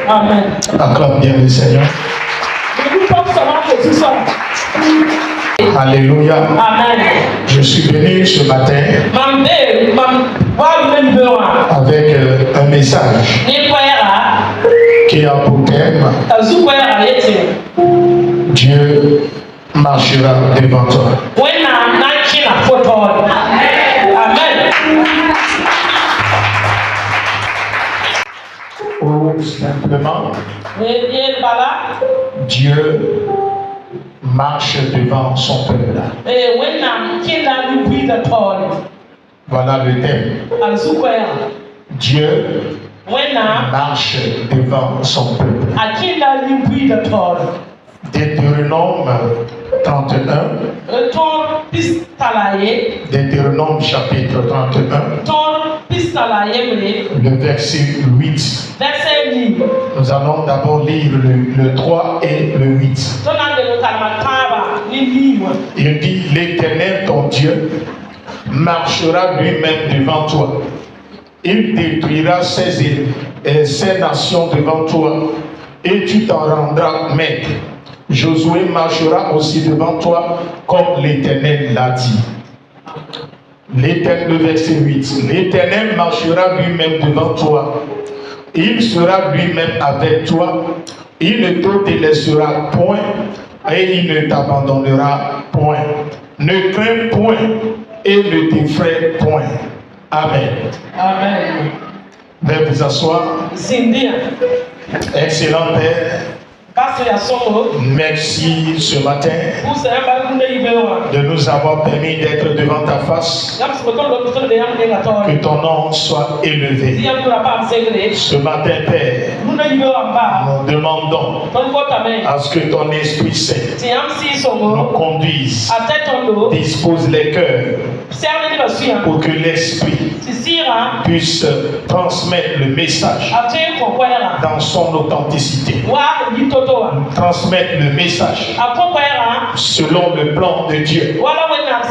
Amen. Acclame bien le Seigneur. Alléluia. Amen. Je suis venu ce matin avec un message qui a pour thème Dieu marchera devant toi. Amen. Ou simplement, Dieu marche devant son peuple. Voilà le thème. Dieu marche devant son peuple. Deutéronome 31. Deutéronome chapitre 31. Le verset 8. Nous allons d'abord lire le 3 et le 8. Il dit, l'Éternel ton Dieu marchera lui-même devant toi. Il détruira ces nations devant toi et tu t'en rendras maître. Josué marchera aussi devant toi comme l'Éternel l'a dit. Le verset 8. L'Éternel marchera lui-même devant toi. Il sera lui-même avec toi. Il ne te délaissera point et il ne t'abandonnera point. Ne crains point et ne t'effraie point. Amen. Amen. Veuillez vous asseoir. Excellent Père. Merci ce matin de nous avoir permis d'être devant ta face. Que ton nom soit élevé. Ce matin, Père, nous demandons à ce que ton Esprit Saint nous conduise, dispose les cœurs pour que l'Esprit puisse transmettre le message dans son authenticité. Transmettre le message selon le plan de Dieu,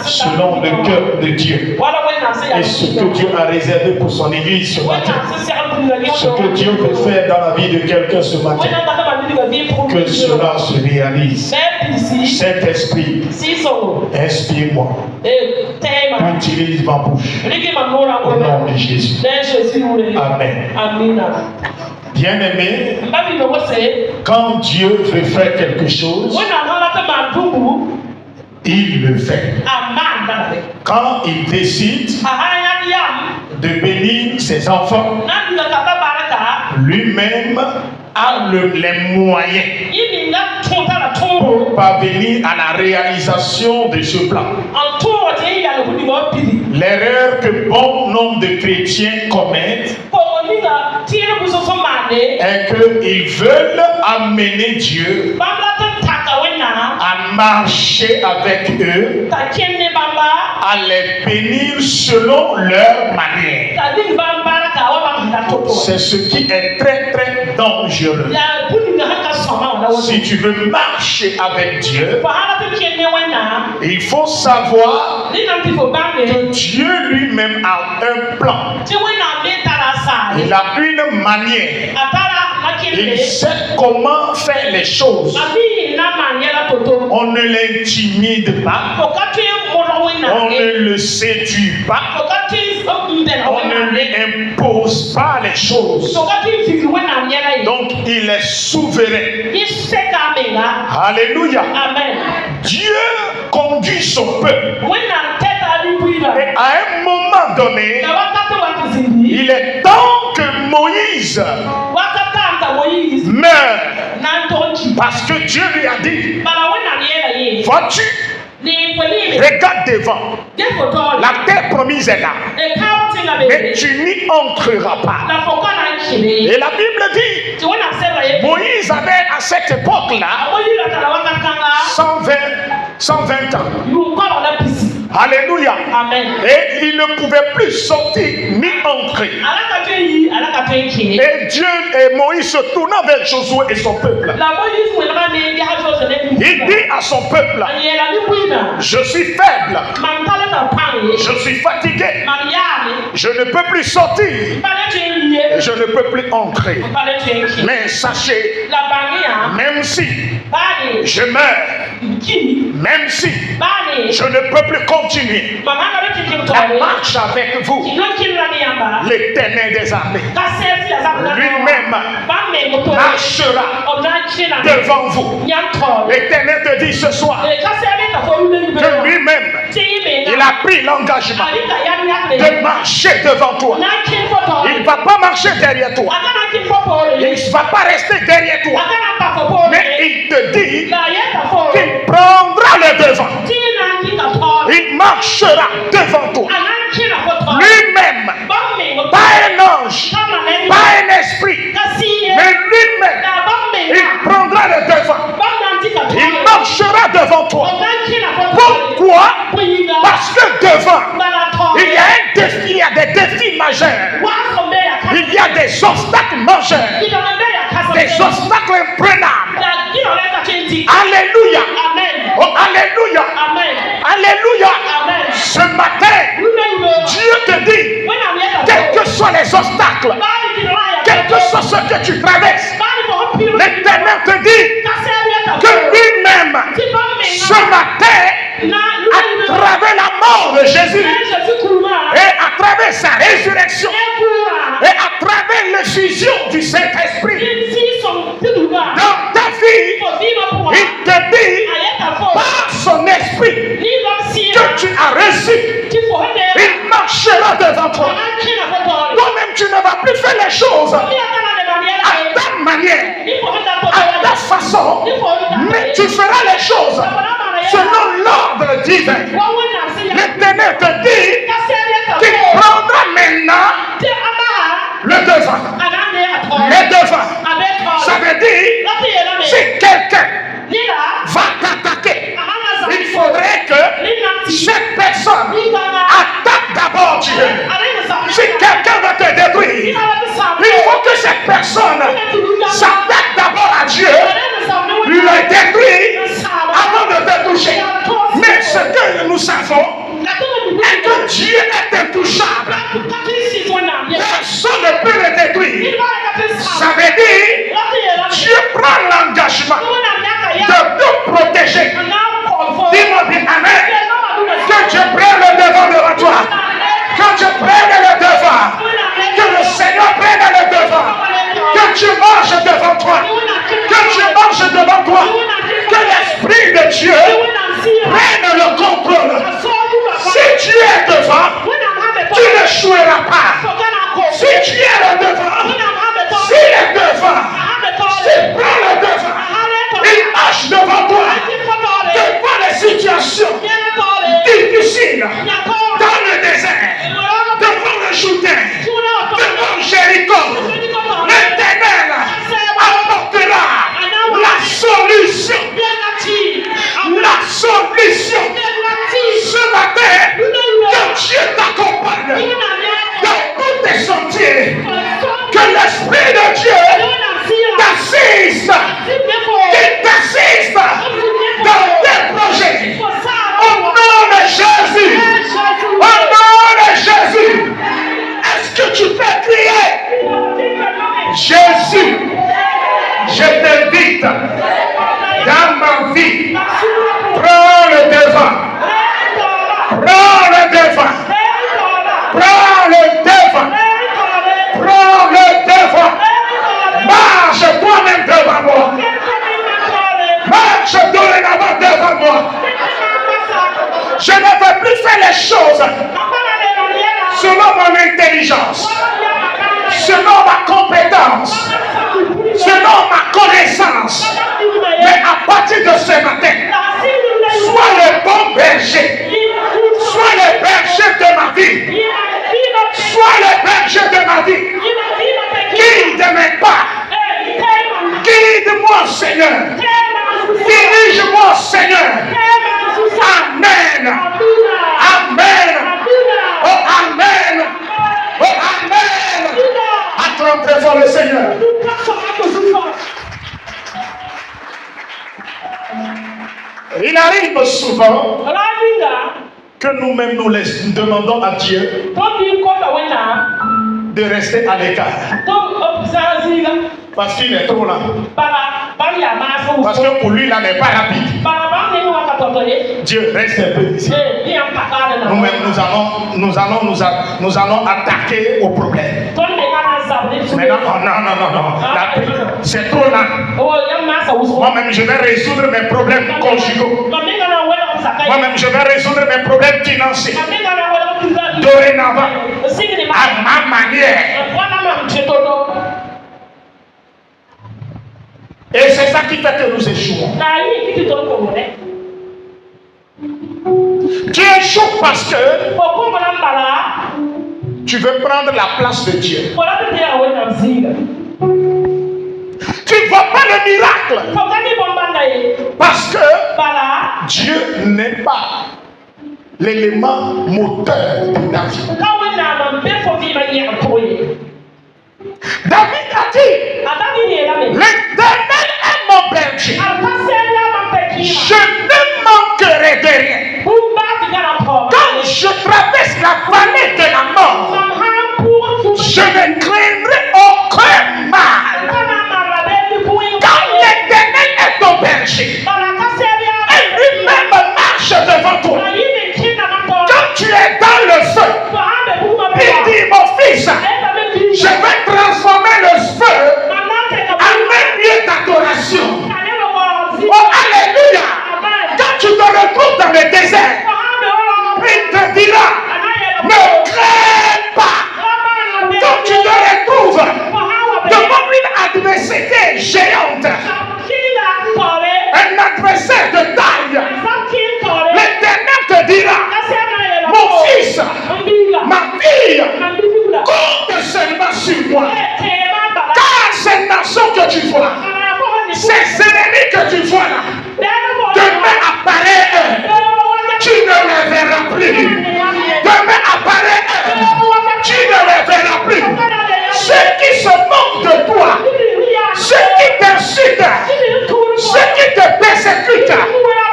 selon le cœur de Dieu, et ce que Dieu a réservé pour son Église ce matin, ce que Dieu veut faire dans la vie de quelqu'un ce matin, que cela se réalise. Saint-Esprit, inspire-moi, utilise ma bouche, au nom de Jésus. Amen. Bien-aimé, quand Dieu veut faire quelque chose, il le fait. Quand il décide de bénir ses enfants, lui-même a les moyens pour parvenir à la réalisation de ce plan. L'erreur que bon nombre de chrétiens commettent est qu'ils veulent amener Dieu à marcher avec eux, à les bénir selon leur manière. C'est ce qui est très très dangereux. Si tu veux marcher avec Dieu, il faut savoir que Dieu lui-même a un plan. Il a une manière. Il sait comment faire les choses. On ne l'intimide pas. On ne le séduit pas. On ne lui impose pas les choses. Donc il est souverain. Alléluia. Dieu conduit son peuple. Et à un moment donné, il est temps que Moïse meure. Parce que Dieu lui a dit, vois-tu, regarde devant. La terre promise est là. Mais tu n'y entreras pas. Et la Bible dit, Moïse avait à cette époque-là 120 ans. Alléluia. Amen. Et il ne pouvait plus sortir ni entrer. Et Dieu et Moïse se tournant vers Josué et son peuple. Il dit à son peuple, je suis faible, je suis fatigué, je ne peux plus sortir, et je ne peux plus entrer. Mais sachez, même si je meurs, même si je ne peux plus continuer la marche avec vous, l'Éternel des armées lui-même marchera devant vous. L'Éternel te dit ce soir que lui-même il a pris l'engagement de marcher devant toi. Il ne va pas marcher derrière toi. Il ne va pas rester derrière toi. Mais il te dit qu'il prendra le devant. Il marchera devant toi. Lui-même, pas un ange, pas un esprit, mais lui-même, il prendra le devant. Il marchera devant toi. Pourquoi? Parce que devant, il y a un défi, il y a des défis majeurs. Il y a des obstacles majeurs, des obstacles imprenables. Alléluia. Oh, alléluia. Alléluia. Ce matin, Dieu te dit, quels que soient les obstacles, quel que soit ce que tu traverses, l'Éternel te dit que lui-même, ce matin, à travers la mort de Jésus et à travers sa résurrection et à travers l'effusion du Saint-Esprit dans ta vie, il te dit par son esprit que tu as reçu, il marchera devant toi. Toi-même tu ne vas plus faire les choses à ta manière, à ta façon, mais tu feras les choses selon l'ordre divin. L'Éternel te dit qu'il prendra maintenant le devant. Le devant. Ça veut dire, si quelqu'un va t'attaquer, il faudrait que cette personne attaque d'abord Dieu. Si quelqu'un veut te détruire, il faut que cette personne s'attaque d'abord à Dieu, le détruire avant de te toucher. Mais ce que nous savons est que Dieu est intouchable. Personne ne peut le détruire. Ça veut dire Dieu prend l'engagement de te protéger. Dis-moi bien Amen. Que Dieu prenne le devant devant toi. Que Dieu prenne le devant. Que le Seigneur prenne le devant. Que Dieu marche devant toi. Que Dieu marche devant toi. Que l'Esprit de Dieu prenne le contrôle. Si tu es devant, tu n'échoueras pas. Si tu es le devant, s'il est devant, s'il prend le devant, il marche devant toi. Devant les situations difficiles, dans le désert, devant le Jourdain, devant Jéricho, l'Éternel apportera la solution. La solution. Ce matin, que Dieu t'accompagne dans tous tes sentiers. Que l'Esprit de Dieu t'assiste. Qu'il t'assiste dans tes projets. Au nom de Jésus. Au nom de Jésus. Est-ce que tu peux crier? Jésus, je t'invite dans ma vie. Prends le devant. Prends le devant. Prends le devant. Prends le devant. Marche toi-même devant moi. Marche dorénavant devant moi. Je ne veux plus faire les choses selon mon intelligence, selon ma compétence, selon ma connaissance. Mais à partir de ce matin, sois le bon berger. Sois le berger de ma vie. Sois le berger de ma vie. Guide mes pas. Guide-moi, Seigneur. Dirige-moi, Seigneur. Amen. Amen. Oh, amen. Oh, amen. Acclame très fort le Seigneur. souvent que nous-mêmes nous demandons à Dieu de rester à l'écart. Parce qu'il est trop lent. Parce que pour lui, là n'est pas rapide. Dieu reste un peu ici. Nous-mêmes, nous allons attaquer au problème. Mais non. C'est trop lent. Moi-même, je vais résoudre mes problèmes conjugaux. Moi-même, je vais résoudre mes problèmes financiers. Dorénavant, à ma manière. Et c'est ça qui fait que nous échouons. Tu échoues parce que tu veux prendre la place de Dieu. Tu ne vois pas le miracle. Parce que Dieu n'est pas l'élément moteur de ta vie. David a dit, l'Éternel est mon berger. Je ne manquerai de rien. Quand je traverse la vallée de la mort, je ne craindrai aucun mal. Quand l'Éternel est ton berger, et lui-même marche devant toi. Quand tu es dans le feu, il dit, mon fils, je vais transformer le feu en un lieu d'adoration. Oh, alléluia! Quand tu te retrouves dans le désert, il te dira, ne crains pas. Quand tu te retrouves devant une adversité géante, un adversaire de taille, l'Éternel te dira, mon fils, ma fille, compte seulement sur moi. Car ces nations que tu vois, ces ennemis que tu vois là, demain apparaît eux, tu ne les verras plus. Demain apparaît eux, tu ne les verras plus. Ceux qui se moquent de toi, ceux qui t'insultent, ceux qui te persécutent,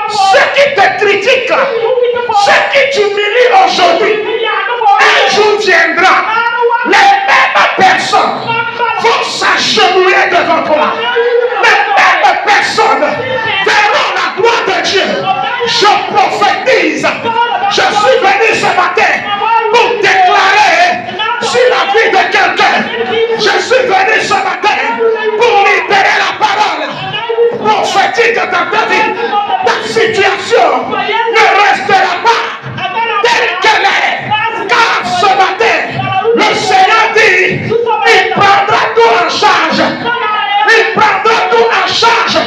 ceux qui te critiquent, ceux qui t'humilient aujourd'hui, un jour viendra, les mêmes personnes vont s'agenouiller devant toi. Les mêmes personnes verront la gloire de Dieu. Je prophétise. Je suis venu ce matin pour déclarer sur la vie de quelqu'un. Je suis venu ce matin pour libérer la parole prophétique de ta vie. Ta situation ne restera pas telle qu'elle est. Car ce matin, le Seigneur dit, il prendra tout en charge. Il prendra tout en charge.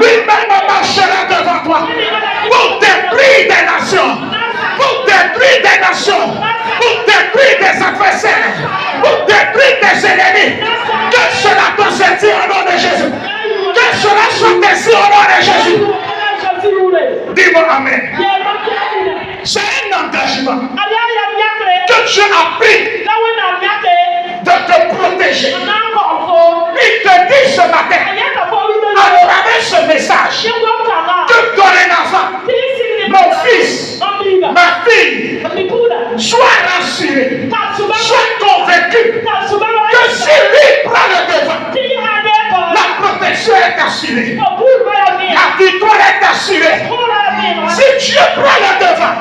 Lui-même marchera devant toi pour détruire des nations, pour détruire des nations, pour détruire des adversaires, pour détruire des ennemis. Que cela te sentir au nom de Jésus. Que cela soit ainsi au nom de Jésus. Dis-moi Amen. C'est un engagement que Dieu a pris de te protéger. Il te dit ce matin, à travers ce message, que dorénavant, mon fils, ma fille, sois rassuré, sois convaincu que si lui prend le devant, la protection est assurée, la victoire est assurée. Si Dieu prend le devant,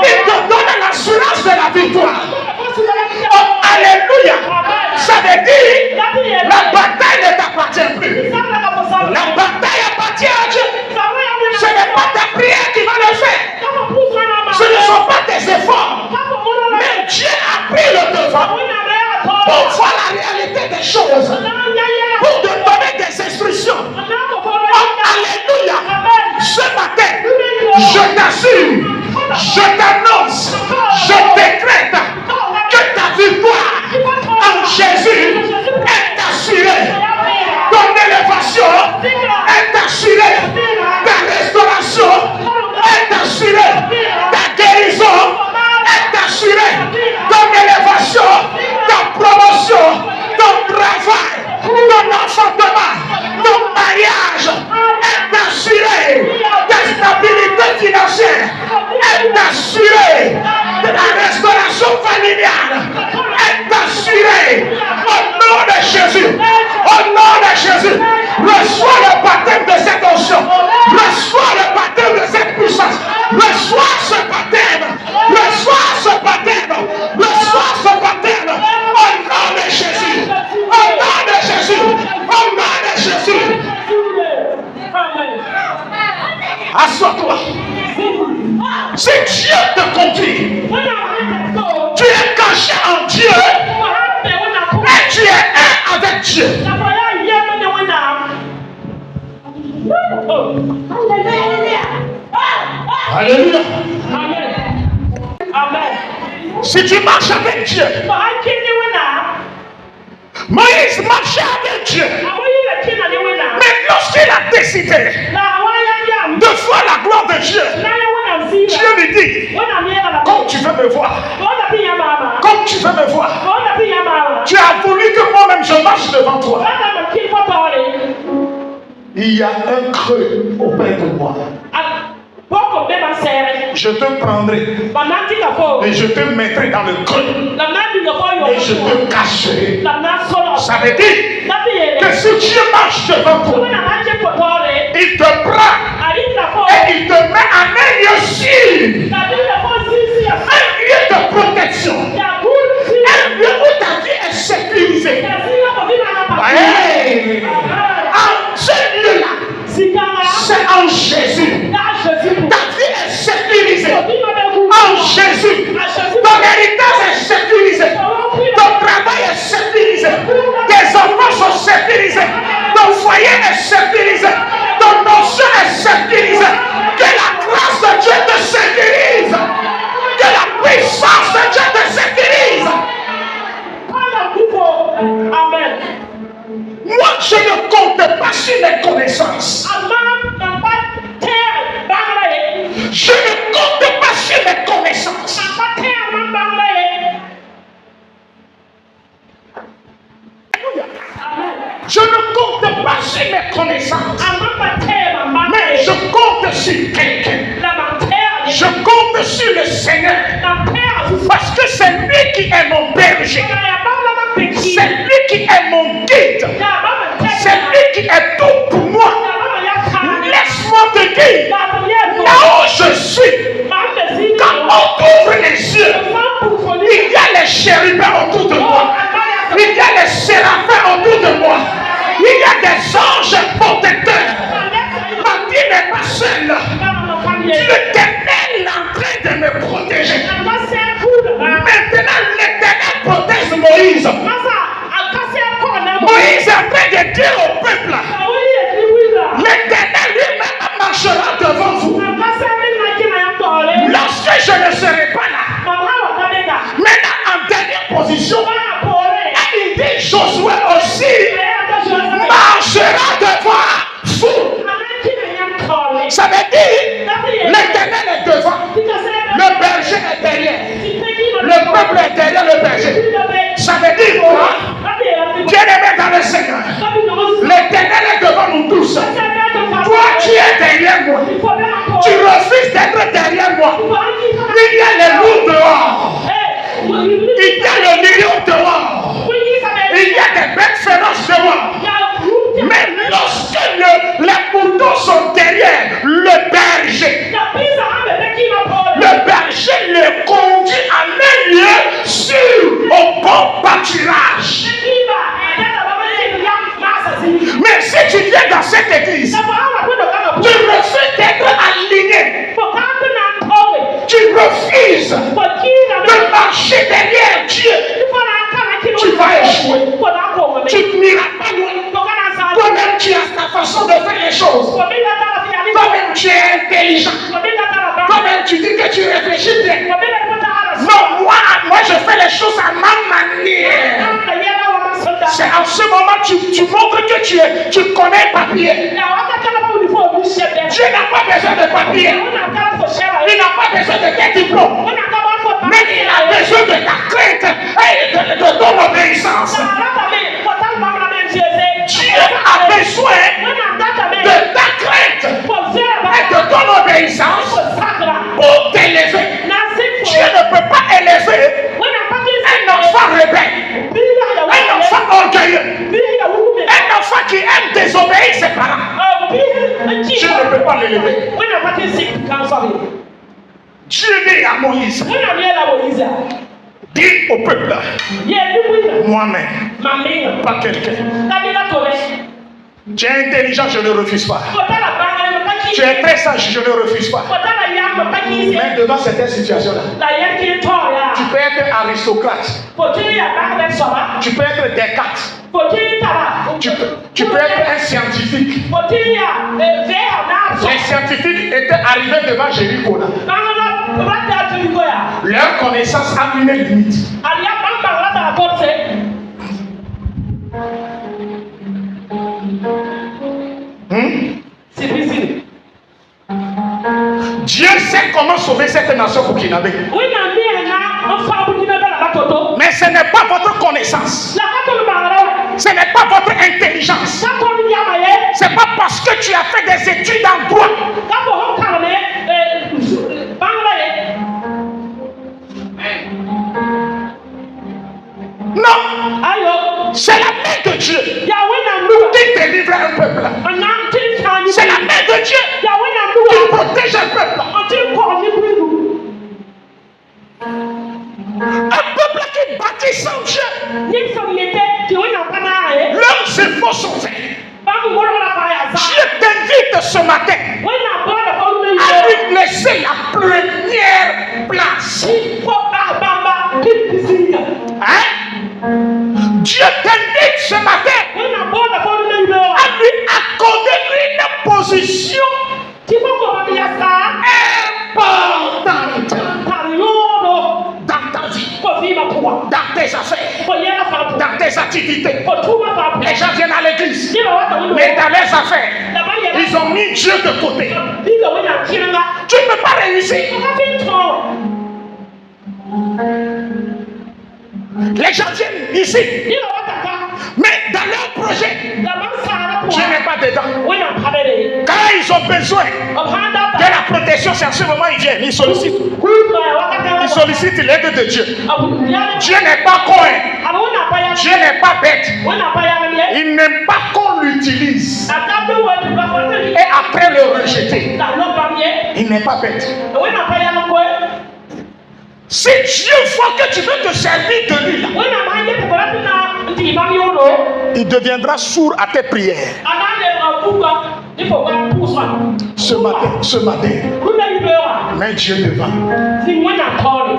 il te donne l'assurance de la victoire. Oh, alléluia. Ça veut dire la bataille ne t'appartient plus. La bataille appartient à Dieu. Ce n'est pas ta prière qui va le faire. Ce ne sont pas tes efforts. Mais Dieu a pris le devant pour voir la réalité des choses. Pour te donner des instructions. Oh, alléluia. Ce matin, je t'assure, je t'annonce, je décrète que ta victoire en Jésus est assurée. Ton élévation est assurée. Ta restauration est assurée. Ta guérison est assurée. Ton élévation, ta promotion, ton travail, ton enfantement, ton mariage est assuré. Ta stabilité financière assois-toi. Si Dieu te conduit, tu es caché en Dieu et tu es un avec Dieu. Alléluia. Si tu marches avec Dieu, Moïse marchait avec Dieu. Mais lorsqu'il a décidé de voir la gloire de Dieu, Dieu lui dit, comme tu veux me voir, comme tu veux me voir, tu as voulu que moi-même je marche devant toi. Il y a un creux auprès de moi. Je te prendrai et je te mettrai dans le creux et je te cacherai. Ça veut dire que si Dieu marche devant toi, il te prend et il te met en un lieu sûr, un lieu de protection, un lieu où ta vie est sécurisée. Hey. En ce lieu-là, c'est en Jésus. Ta vie est sécurisée. En Jésus. Ton héritage est sécurisé. Ton travail est sécurisé. Tes enfants sont sécurisés. Ton foyer est sécurisé. Ton notion est sécurisée. Que la grâce de Dieu te sécurise. Que la puissance de Dieu te sécurise. Amen. Moi, je ne compte pas sur mes connaissances. Je ne compte pas sur mes connaissances. Je ne compte pas sur mes connaissances. Mais je compte sur quelqu'un. Je compte sur le Seigneur. Parce que c'est lui qui est mon berger. C'est lui qui est mon guide. C'est lui qui est tout pour moi. Laisse-moi te dire, là où je suis, quand on ouvre les yeux, il y a les chérubins autour de moi. Il y a les séraphins autour de moi. Il y a des anges protecteurs. Ma vie n'est pas seule. L'Éternel est en train de me protéger. Maintenant, l'Éternel protège Moïse. Moïse est en train de dire au peuple, l'Éternel lui-même marchera devant vous. Lorsque je ne serai pas là. Maintenant, en dernière position, il dit Josué aussi marchera devant vous. Ça veut dire l'Éternel est devant, le berger est derrière, le peuple est derrière le berger. Ça veut dire quoi? Bien-aimé dans le Seigneur, l'Éternel est devant nous tous. Toi, tu es derrière moi. Tu refuses d'être derrière moi. Il y a les loups dehors. Il y a le lion dehors. Il y a des bêtes féroces dehors. Mais lorsque les moutons sont derrière le berger, le conduit en un lieu sûr, au bon pâturage. Mais si tu viens dans cette église, tu refuses d'être aligné. Tu refuses de marcher derrière Dieu. Tu vas échouer. Tu n'iras pas loin. Toi-même, tu as ta façon de faire les choses. Toi-même, tu es intelligent. Toi-même, tu dis que tu réfléchis bien. Non, moi, je fais les choses à ma manière. C'est en ce moment que tu montres que tu connais papier. Dieu n'a pas besoin de papier. Il n'a pas besoin de tes diplômes. Mais il a besoin de ta crainte et de ton obéissance. Dieu a besoin de ta crainte et de ton obéissance pour t'élever. Dieu ne peut pas élever un enfant rebelle, un enfant orgueilleux, un enfant qui aime désobéir ses parents. Dieu ne peut pas l'élever. Dieu dit à Moïse, dis au peuple, moi-même, pas quelqu'un. Tu es intelligent, je ne refuse pas. Tu es très sage, je ne refuse pas. Mais devant certaines situations-là, tu peux être aristocrate. Tu peux être Descartes. Tu peux être un scientifique. Les scientifiques étaient arrivés devant Jéricho. Leur connaissance a une limite. Dieu sait comment sauver cette nation burkinabé. Mais ce n'est pas votre connaissance. Ce n'est pas votre intelligence. Ce n'est pas parce que tu as fait des études en droit. Non. C'est la main de Dieu qui délivre un peuple. C'est la main de Dieu qui protège un peuple. Un peuple qui bâtit sans Dieu. L'homme se faut sauver. Dieu t'invite ce matin à lui laisser la première place. Hein? Dieu t'invite ce matin à lui accorder une position importante dans ta vie, dans tes affaires, dans tes activités. Les gens viennent à l'église, mais dans leurs affaires, ils ont mis Dieu de côté. Tu ne peux pas réussir. Les gens viennent ici, mais dans leur projet, Dieu n'est pas dedans. Quand ils ont besoin de la protection, c'est en ce moment ils viennent, ils sollicitent. Ils sollicitent l'aide de Dieu. Dieu n'est pas con. Dieu n'est pas bête. Il n'aime pas qu'on l'utilise et après le rejeter. Il n'est pas bête. Si Dieu voit que tu veux te servir de lui, il deviendra sourd à tes prières. Ce matin, mets Dieu devant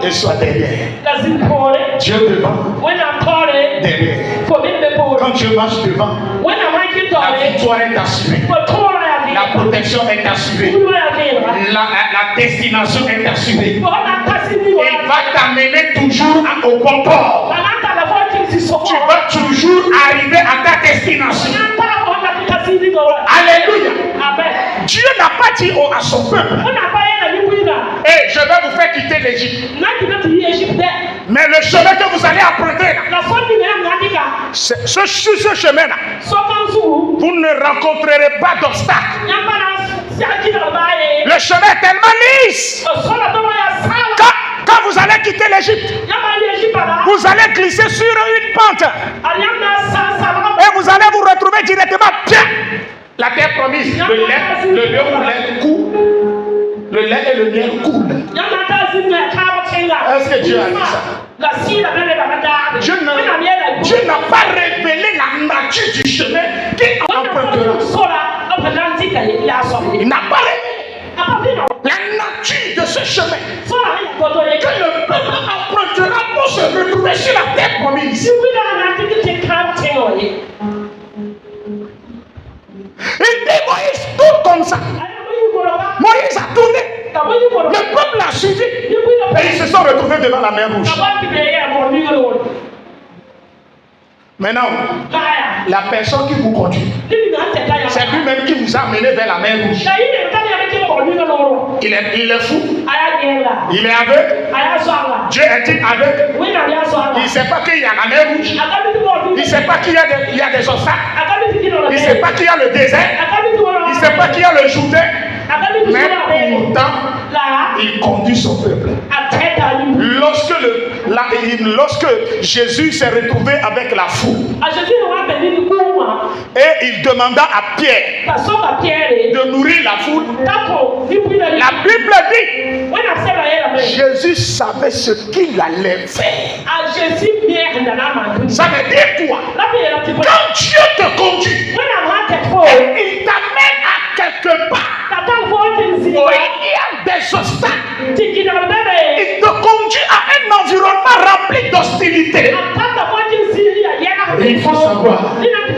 et sois derrière. Dieu devant, derrière. Quand Dieu marche devant, la victoire est assurée. La protection est assurée. La destination est assurée. Il va t'amener toujours au bon port. Tu vas toujours arriver à ta destination. Alléluia. Dieu n'a pas dit à son peuple: et je vais vous faire quitter l'Égypte. Mais le chemin que vous allez emprunter là, sur ce chemin-là, vous ne rencontrerez pas d'obstacles. Le chemin est tellement lisse. Quand vous allez quitter l'Égypte, vous allez glisser sur une pente. Et vous allez vous retrouver directement bien. La terre promise, le lait ou lait coule. Le lait et le miel coulent. Est-ce que Dieu a dit ça? Dieu n'a pas révélé la nature du chemin qu'il empruntera. Il n'a pas révélé la nature de ce chemin que le peuple empruntera pour se retrouver sur la terre promise. Il dit Moïse, tout comme ça. Moïse a tourné. Le peuple a suivi. Et ils se sont retrouvés devant la mer Rouge. Maintenant, la personne qui vous conduit, c'est lui-même qui vous a amené vers la mer Rouge. Il est fou. Il est aveugle. Dieu est-il aveugle? Il ne sait pas qu'il y a la mer Rouge. Il ne sait pas qu'il y a des obstacles. Il ne sait pas qu'il y a le désert. Il ne sait pas qu'il y a le Jourdain. Mais pourtant, il conduit son peuple. Lorsque Jésus s'est retrouvé avec la foule, et il demanda à Pierre de nourrir la foule, la Bible dit Jésus savait ce qu'il allait faire. Ça veut dire quoi? Quand Dieu te conduit et il t'amène à quelque part,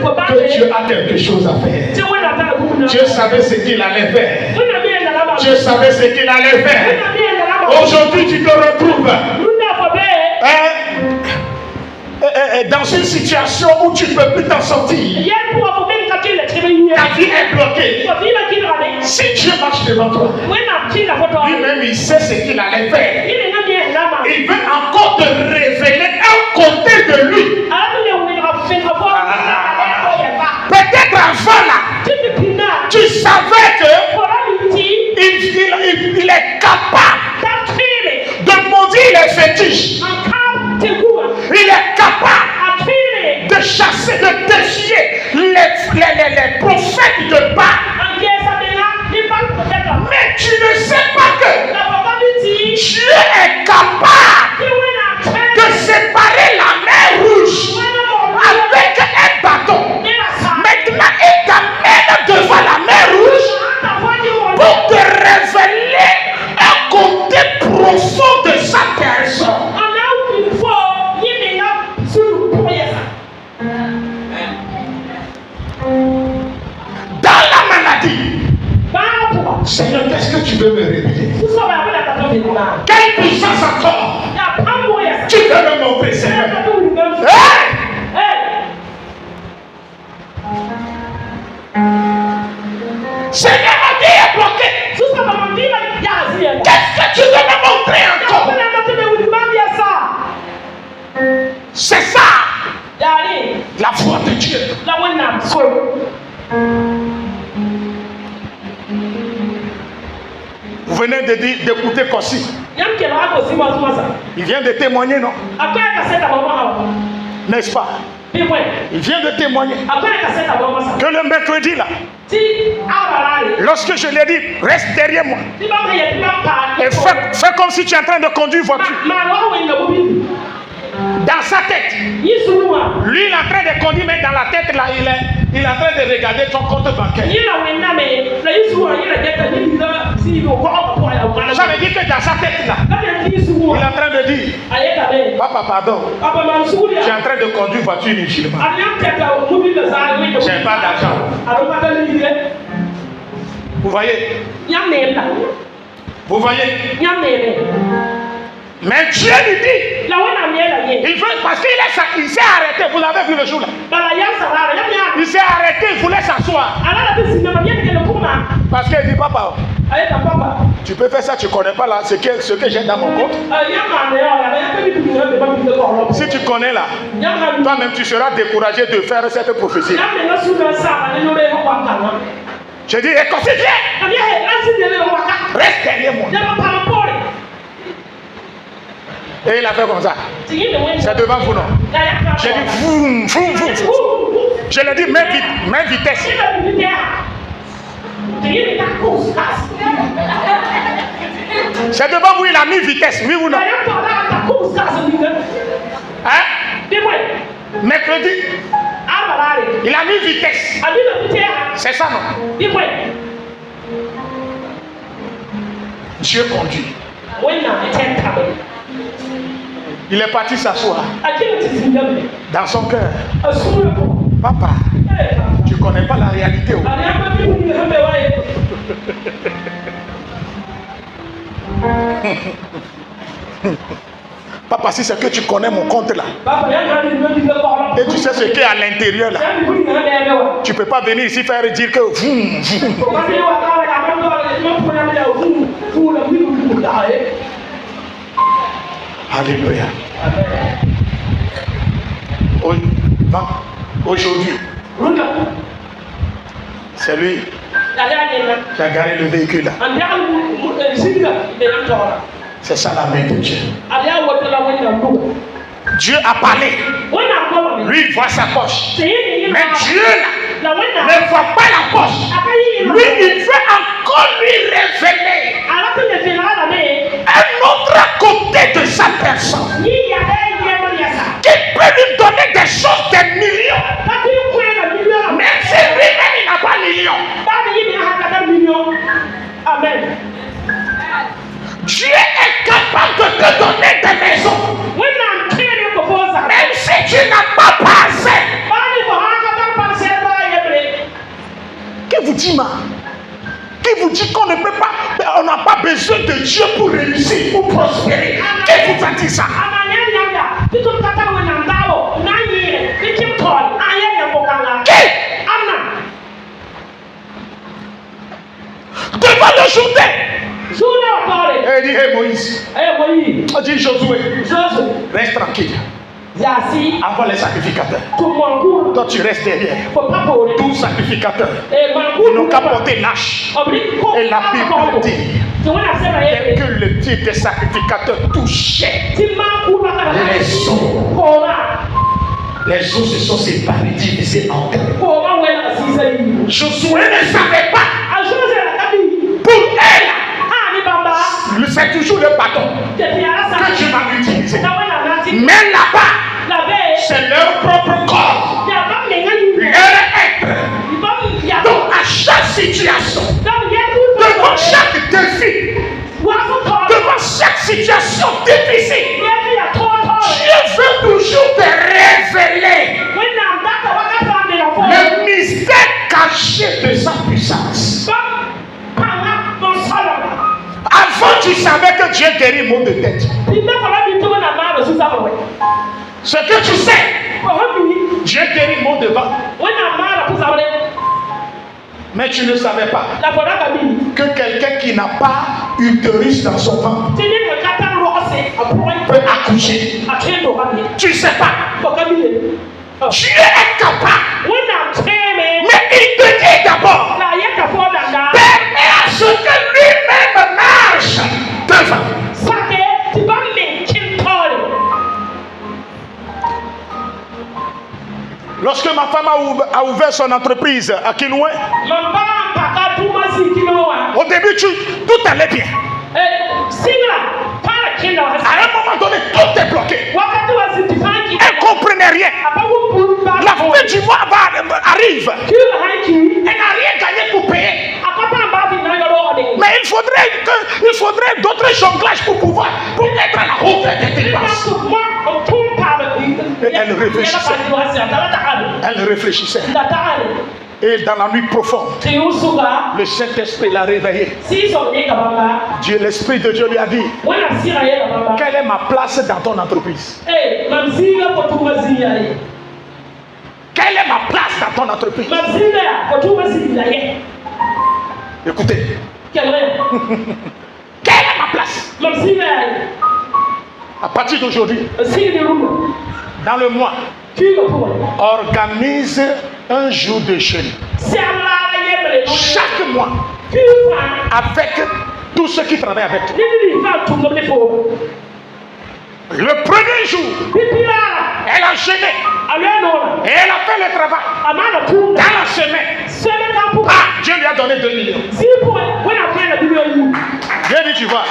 que Dieu a quelque chose à faire. Dieu savait ce qu'il allait faire. Dieu savait ce qu'il allait faire. Aujourd'hui, tu te retrouves dans une situation où tu ne peux plus t'en sortir. Ta vie est bloquée. Si Dieu marche devant toi, lui-même il sait ce qu'il allait faire. Il veut encore te révéler un côté de lui. Peut-être avant là, tu savais que il est capable de maudire les fétiches. Il est capable de chasser, de défier les prophètes de Baal. Mais tu ne sais pas que Dieu est capable de séparer la mer rouge avec un bâton. Maintenant, il t'amène devant la mer rouge pour te révéler un côté profond de sa personne. Dans la maladie, Seigneur, qu'est-ce que tu veux me révéler? Quelle puissance encore tu veux me montrer, Seigneur? Seigneur, ma vie est bloquée. Qu'est-ce que tu veux me montrer encore? C'est ça, la foi de Dieu. Vous venez d'écouter Kossi. Il vient de témoigner, non? N'est-ce pas? Il vient de témoigner que le mercredi là, lorsque je lui ai dit reste derrière moi et fais comme si tu es en train de conduire voiture. Dans sa tête, lui il est en train de conduire, mais dans la tête là, il est en train de regarder ton compte bancaire. Ça veut dire que dans sa tête là, il est en train de dire papa pardon, je suis en train de conduire voiture inutilement. Je n'ai pas d'argent. Vous voyez? Vous voyez? Mais Dieu lui dit, il veut, parce qu'il s'est arrêté, vous l'avez vu le jour là. Il s'est arrêté, il voulait s'asseoir. Parce qu'il dit, papa, tu peux faire ça, tu ne connais pas là, ce que j'ai dans mon compte. Si tu connais là, toi-même tu seras découragé de faire cette prophétie. Je dis, et quand tu viens, reste derrière moi. Et il a fait comme ça. C'est devant vous, non? J'ai dit, vroom, vroom, vroom. Je lui ai dit, mets vitesse. C'est devant vous, il a mis vitesse, oui ou non? Hein? Mercredi, il a mis vitesse. C'est ça, non? Dieu conduit. Il est parti s'asseoir dans son cœur. Papa, tu ne connais pas la réalité. Papa, si c'est que tu connais mon compte là, et tu sais ce qu'il y a à l'intérieur là, tu ne peux pas venir ici faire dire que Alléluia. Aujourd'hui, c'est lui qui a garé le véhicule là. C'est ça la main de Dieu. Dieu a parlé. Lui, il voit sa poche. Mais Dieu là, ne voit pas la poche. Lui, il veut encore lui révéler un autre côté de sa personne. Qui peut lui donner des choses, des millions. Même si lui-même il n'a pas de millions. Amen. Dieu est capable de te donner des maisons. Même si tu n'as pas passé. Dima, qui vous dit qu'on ne peut pas, on n'a pas besoin de Dieu pour réussir, pour prospérer. Qui vous a dit ça? Qui? Devant le Jourdain. Il dit, hey Moïse. On dit Josué. Reste tranquille. Avant les sacrificateurs. Toi tu restes derrière. Tous sacrificateurs. Ils n'ont qu'à porter l'âge. Et la Bible dit que le pied des sacrificateurs touchait les os. Les os se sont séparés, divisés en deux. Josué ne savait pas. Pour elle, c'est toujours le bâton que Dieu va utiliser. Mais là-bas, c'est leur propre corps, leur être. Donc à chaque situation, devant chaque défi, devant chaque situation difficile, Dieu veut toujours te révéler le mystère caché de sa puissance. Avant, tu savais que Dieu guérit maux de tête. Ce que tu sais, Dieu guérit maux de ventre. Mais tu ne savais pas que quelqu'un qui n'a pas utérus dans son ventre peut accoucher. Tu ne sais pas. Dieu est capable. Mais il te dit d'abord, permets à ce que lui-même marche devant. Lorsque ma femme a ouvert son entreprise à Kinoué, au début tout allait bien. À un moment donné, tout est bloqué. Elle ne comprenait rien. La fin du mois arrive. Elle n'a rien gagné pour payer. Mais il faudrait d'autres jonglages pour être à la hauteur des dépenses. Et elle réfléchissait. Et dans la nuit profonde, le Saint-Esprit l'a réveillée. Dieu, l'Esprit de Dieu lui a dit, quelle est ma place dans ton entreprise? Quelle est ma place dans ton entreprise? Écoutez. Quelle est ma place? À partir d'aujourd'hui, dans le mois, organise un jour de jeûne. Chaque mois, avec tous ceux qui travaillent avec toi. Le premier jour, elle a jeûné. Et elle a fait le travail. Dans la semaine, Dieu lui a donné 2 millions. Dieu dit tu vois.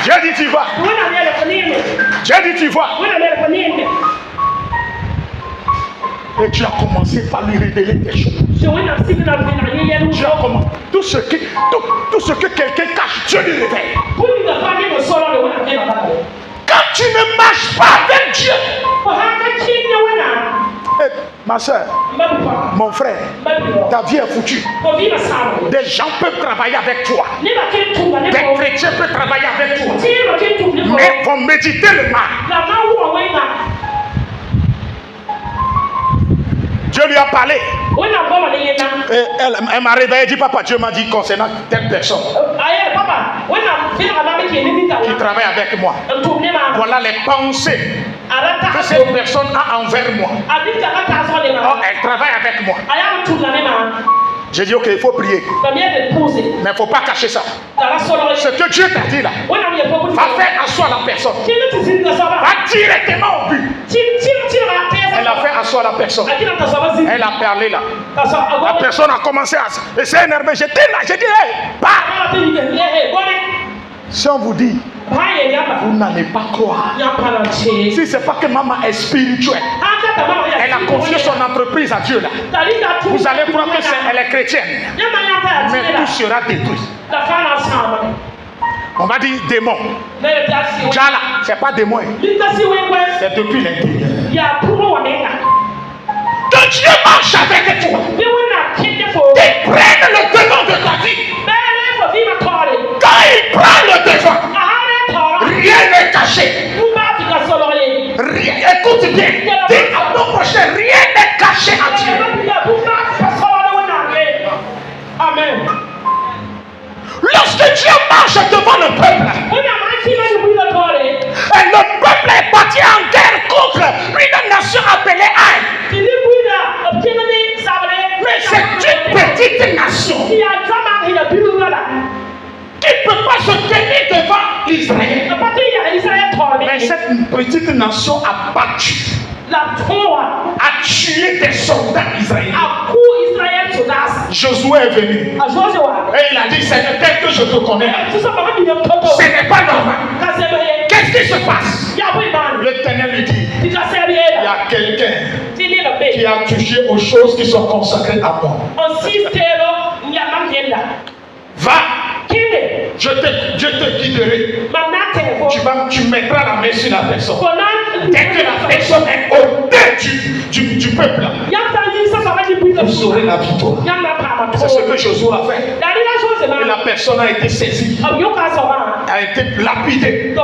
Dieu dit tu vois. Dieu dit tu vois. Et tu as commencé par lui révéler des choses. Tu as commencé. Tout ce que quelqu'un cache, Dieu lui révèle. Quand tu ne marches pas avec Dieu, ma soeur, mon frère, ta vie est foutue. Des gens peuvent travailler avec toi. Des chrétiens peuvent travailler avec toi. Mais vont méditer le mal. Dieu lui a parlé. Et elle m'a réveillé et dit, papa, Dieu m'a dit concernant telle personne qui travaille avec moi. Voilà les pensées que cette personne a envers moi. Oh, elle travaille avec moi. J'ai dit, ok, il faut prier. Mais il ne faut pas cacher ça. Ce que Dieu t'a dit là, va faire asseoir la personne. Va directement au but. Elle a fait asseoir la personne. Elle a parlé là. La personne a commencé à s'énerver. J'étais là, j'ai dit, hey, bah. Si on vous dit, vous n'allez pas croire. Si c'est pas que maman est spirituelle, elle a confié son entreprise à Dieu là. Vous allez croire qu'elle est chrétienne. Mais tout sera détruit. On va dire démon. Jala, c'est pas démon. C'est depuis l'intérieur. Que Dieu marche avec toi. petite nation qui ne peut pas se tenir devant Israël. Mais cette petite nation a battu, a tué des soldats israéliens. Josué est venu et il a dit, Seigneur, tel que je te connais, ce n'est pas normal. Qu'est-ce qui se passe? L'Éternel lui dit, il y a quelqu'un qui a touché aux choses qui sont consacrées à moi. Va, je te guiderai. Tu mettras la main sur la personne. Dès que la personne est au-dessus du peuple, vous saurez la victoire. C'est ce que Josué a fait. Et la personne a été saisie, a été lapidée.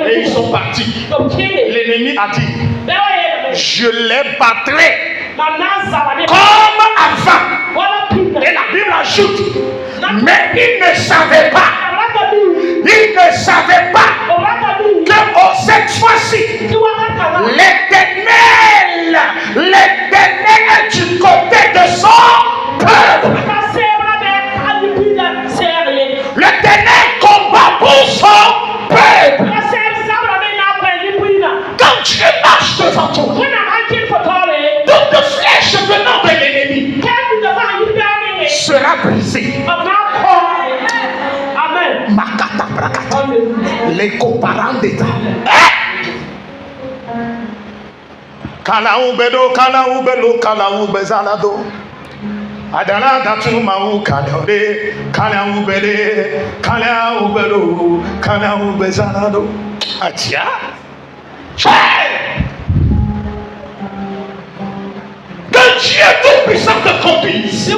Et ils sont partis. L'ennemi a dit, je les battrai comme avant. Et la Bible ajoute, mais ils ne savaient pas. Ils ne savaient pas que cette fois-ci, l'Éternel est du côté de son peuple. L'Éternel combat pour son peuple. Quand Dieu marche devant toi, toute flèche venant de l'ennemi sera brisée. Amen. Makata brakata. Les coparants d'État. Kalaubelo, kalaubelo, kalaubezalado. Adala datu mau kalode, kalaubele, kalaubelo, kalaubezalado. Atia. Que Dieu tout-puissant te conduise.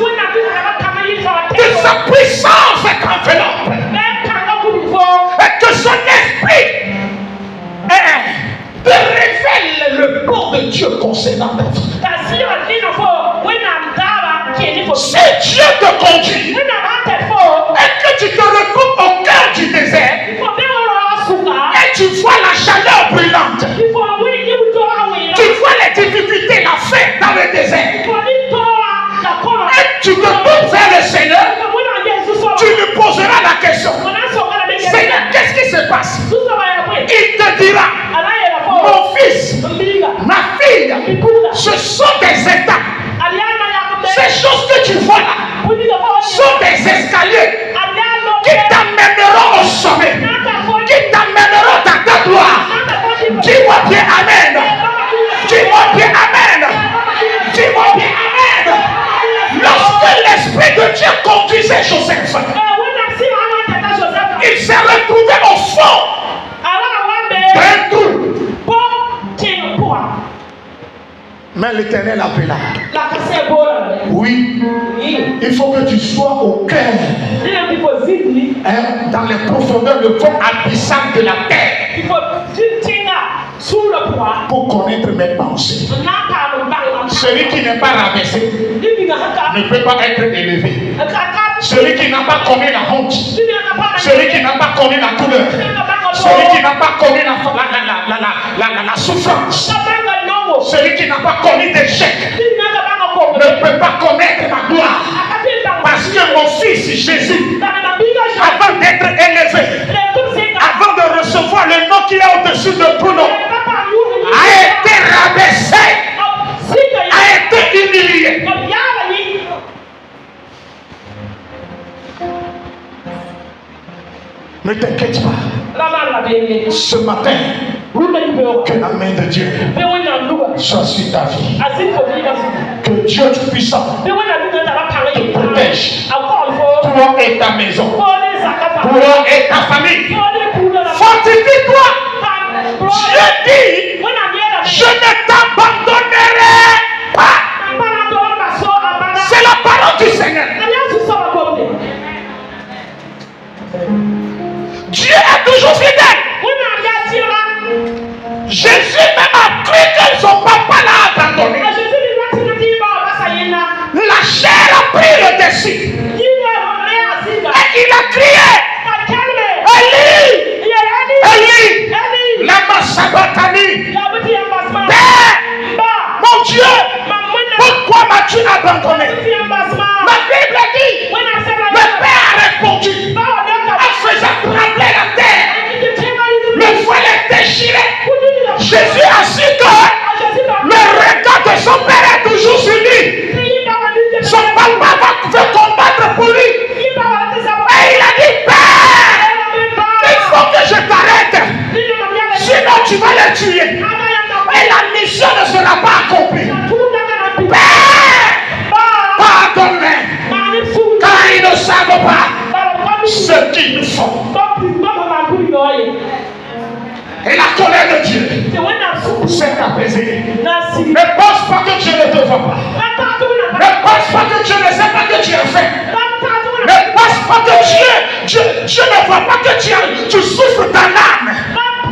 Que sa puissance t'enveloppe. Et que son esprit te révèle le plan de Dieu concernant ta vie. Si Dieu te conduit et que tu te retrouves au cœur du désert et tu vois la chaleur brûlante, tu vois les difficultés, la faim dans le désert, et tu te tournes vers le Seigneur, tu lui poseras la question, Seigneur, qu'est-ce qui se passe? Il te dira, mon fils, ma fille, ce sont des étapes. Ces choses que tu vois là sont des escaliers qui t'amèneront au sommet, qui t'amèneront à ta gloire. Dis-moi bien Amen. Dis-moi bien Amen. Dis-moi bien Amen. Lorsque l'Esprit de Dieu conduisait Joseph, il s'est retrouvé au fond d'un trou. Mais l'Éternel appela. Oui, il faut que tu sois au cœur, dans les profondeurs, le fond abyssal de la terre, pour connaître mes pensées. Celui qui n'est pas rabaissé ne peut pas être élevé. Celui qui n'a pas connu la honte, celui qui n'a pas connu la douleur, celui qui n'a pas connu la souffrance, celui qui n'a pas connu d'échec ne peut pas connaître ma gloire. Parce que mon fils Jésus, avant d'être élevé, avant de recevoir le nom qui est au-dessus de tout nom, a été rabaissé, a été humilié. Ne t'inquiète pas. Ce matin, que la main de Dieu soit sur ta vie. Que Dieu tout-puissant te protège. Toi et ta maison. Toi et ta famille. Fortifie-toi. Dieu dit, je ne t'abandonnerai pas. C'est la parole du Seigneur. Dieu est toujours fidèle. Jésus même a cru que son papa l'a abandonné. La chair a pris le dessus. Et il a crié, Élie, Élie, lama sabachthani. Père, mon Dieu, pourquoi m'as-tu abandonné? La Bible s'est apaisé. Ne pense pas que Dieu ne te voit pas. Ne pense pas que Dieu ne sait pas que tu as fait. Ne pense pas que Dieu ne voit pas que tu souffres dans l'âme.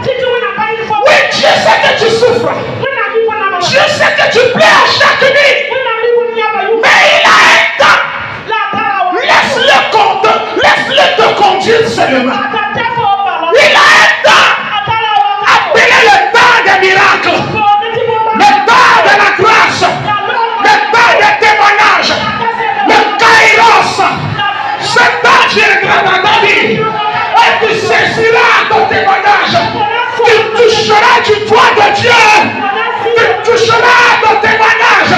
Oui, Dieu sait que tu souffres. Dieu sait que tu plais à chaque nuit. Mais il a un temps. Laisse-le te conduire seulement. Il a un temps. Appelez le temps des miracles. Le temps de la grâce. Le temps des témoignages. Le kairos. Ce temps viendra dans ta vie. Et tu saisiras ton témoignage. Tu toucheras du doigt de Dieu. Tu toucheras ton témoignage.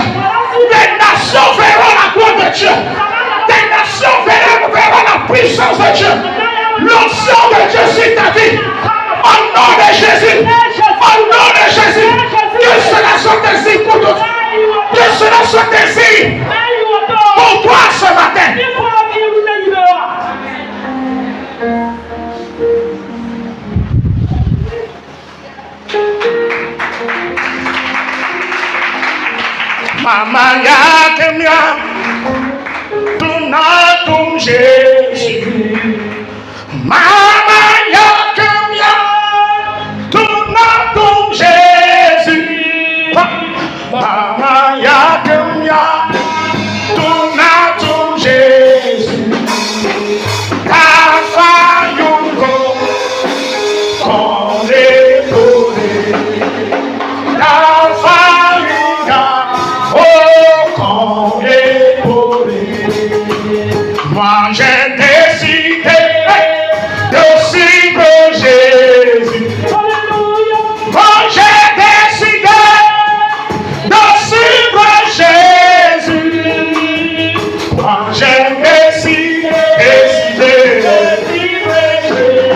Les nations verront la gloire de Dieu. Les nations verront la puissance de Dieu. L'onction de Dieu sur ta vie. Au nom de Jésus. Au nom de Jésus. Que cela soit ainsi pour toi. Que cela soit ainsi pour toi ce matin. Mama yake mia tunatum Jésus. Mama yake mia tunatum Jésus. Mama yake mia tunatum Jésus. Kafa yungo kone kone. Kafa moi j'ai décidé de suivre Jésus. Moi j'ai décidé de suivre Jésus. Moi j'ai décidé de suivre Jésus.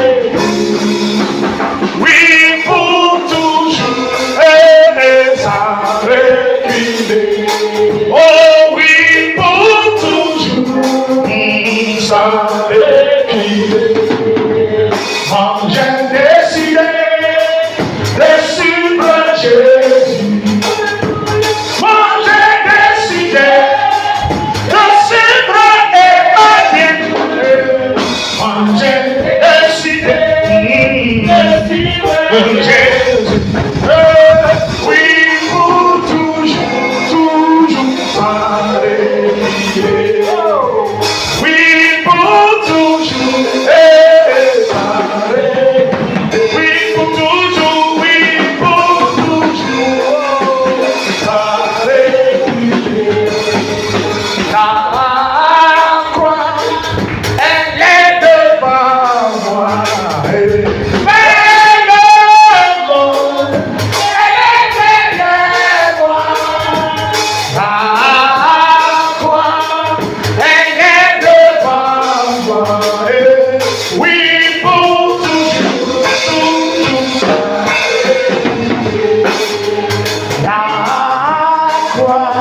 Oui, pour toujours et sans reculer. Oh oui, pour toujours, sans reculer. Moi j'ai décidé de suivre Jésus. Moi j'ai décidé de suivre Emmanuel. Moi j'ai décidé de suivre Jésus. Oui, pour toujours sans reculer. Oui, pour toujours et sans reculer. Oui, pour toujours, oui, pour toujours sans reculer. La croix, elle est devant moi. Mais le monde, elle est derrière moi. La croix, elle est devant moi. Oui, pour toujours, toujours. La croix,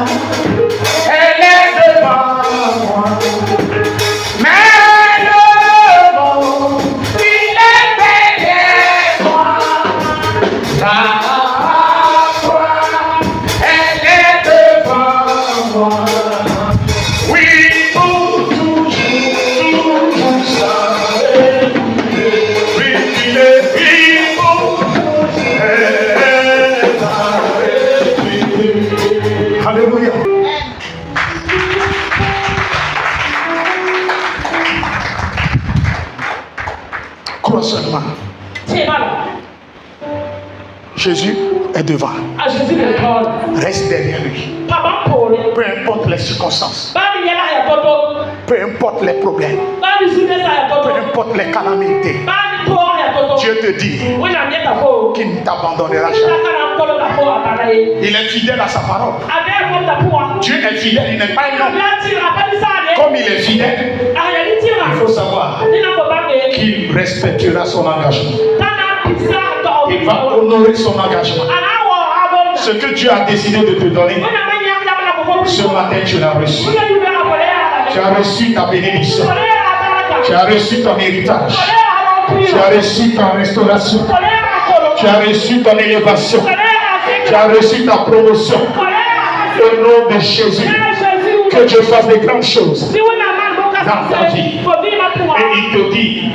elle est devant moi. Mais le monde, il est derrière moi. La croix, elle est devant moi. Oui, pour toujours, toujours ça. Oui, il est vivant. Alléluia. Crois seulement. Jésus est devant. Reste derrière lui. Peu importe les circonstances. Peu importe les problèmes. Peu importe les calamités. Dieu te dit qu'il ne t'abandonnera jamais. Il est fidèle à sa parole. Dieu est fidèle, il n'est pas un homme. Comme il est fidèle, il faut savoir qu'il respectera son engagement. Il va honorer son engagement. Ce que Dieu a décidé de te donner, ce matin tu l'as reçu. Tu as reçu ta bénédiction. Tu as reçu ton héritage. Tu as reçu ta restauration. Tu as reçu ton élévation. Tu as reçu ta promotion. Au nom de Jésus. Que Dieu fasse des grandes choses dans ta vie. Et il te dit,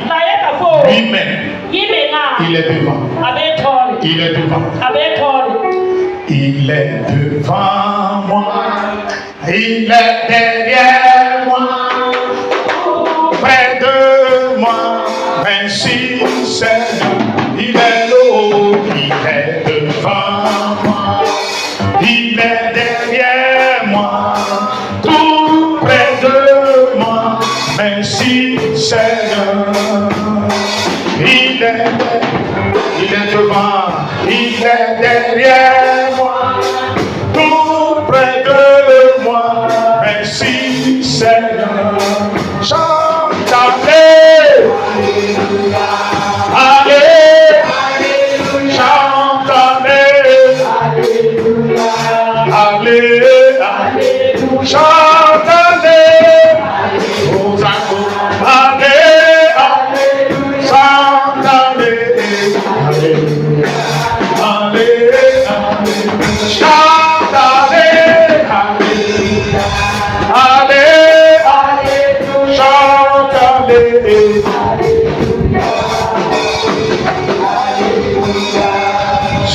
lui-même, il est devant. Il est devant. Il est devant moi. Il est derrière moi. Près de moi. Ainsi Seigneur. Il est là. Il est devant moi. Il est derrière moi. Tout près de moi. Ainsi Seigneur. Il est devant, il est derrière moi, tout près de moi, merci Seigneur. Chante, allez, allez, chante, allez, allez, chante,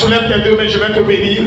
soulève tes deux mains, je vais te bénir.